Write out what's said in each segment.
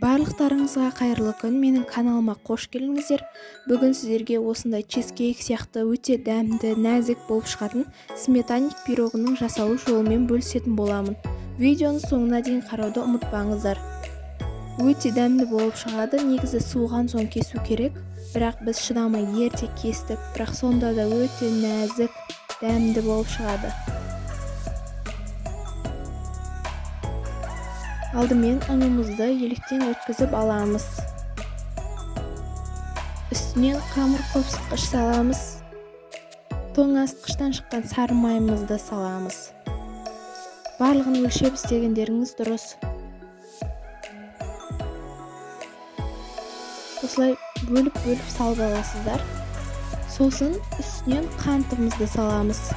Барлықтарыңызға қайырлы күн. Менің каналыма қош келдіңіздер. Бүгін сіздерге осындай чизкейк сияқты өте дәмді, нәзік болып шығатын сметанник пирогының жасалу жолымен бөлісетін боламын. Видеоны соңына дейін қарауды ұмытпаңыздар. Өте дәмді болып шығады. Негізі суыған соң кесу керек, бірақ біз шыдамай ерте кестік, бірақ сонда да өте нәзік, дәмді болып шығады. Алдымен ұнымызды електен өткізіп аламыз. Үстінен қамыр қопсытқыш саламыз. Тоңазытқыштан шыққан сары майымызды саламыз. Барлығын өлшеп істегендеріңіз дұрыс. Осылай бөліп салып аласыздар. Сосын үстінен қантымызды саламыз.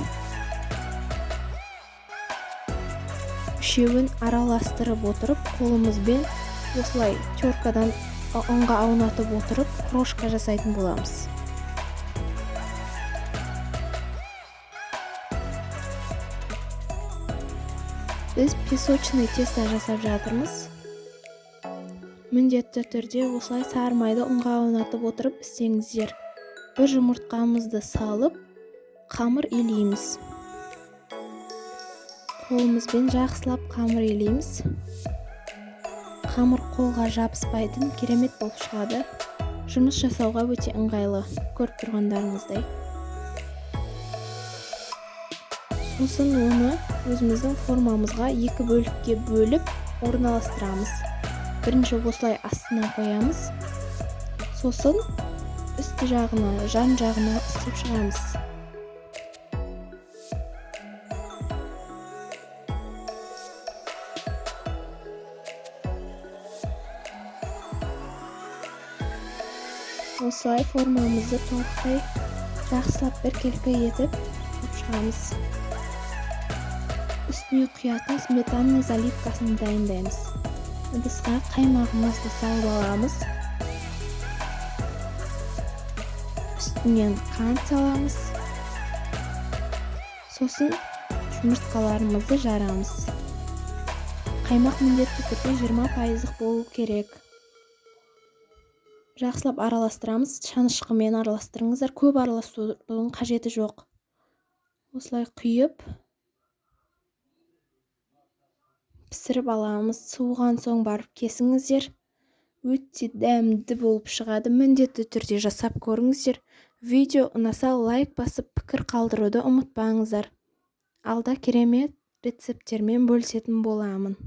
Үшеуін араластырып отырып, қолымызбен осылай теркадан ұнға аунатып отырып, крошка жасайтын боламыз. Біз песочный тесто жасап жатырмыз. Міндетті түрде осылай сары майды ұнға аунатып отырып істеңіздер. Бір жұмыртқамызды салып, қамыр илейміз. Қолымызбен жақсылап қамыр илейміз. Қамыр қолға жабыспайтын керемет болып шығады. Жұмыс жасауға өте ыңғайлы, көріп тұрғандарыңыздай. Сосын оны өзіміздің формамызға екі бөлікке бөліп орналастырамыз. Бірінші осылай астына қоямыз. Сосын үсті жағына, жан жағына істеп шығамыз. Осылай формамызды толықтай жақсылап біркелкі етіп шығамыз. Үстіне құятын сметана заливкасын дайындаймыз. Ыдысқа қаймағымызды салып аламыз. Үстінен қант саламыз. Сосын жұмыртқаларымызды жарамыз. Қаймақ міндетті түрде 20% болу керек. Жақсылап араластырамыз, шанышқымен араластырыңыздар, көп араластырудың қажеті жоқ. Осылай құйып, пісіріп аламыз. Суыған соң барып кесіңіздер. Өте дәмді болып шығады. Міндетті түрде жасап көріңіздер. Видео ұнаса лайк басып, пікір қалдыруды ұмытпаңыздар. Алда керемет рецепттермен бөлісетін боламын.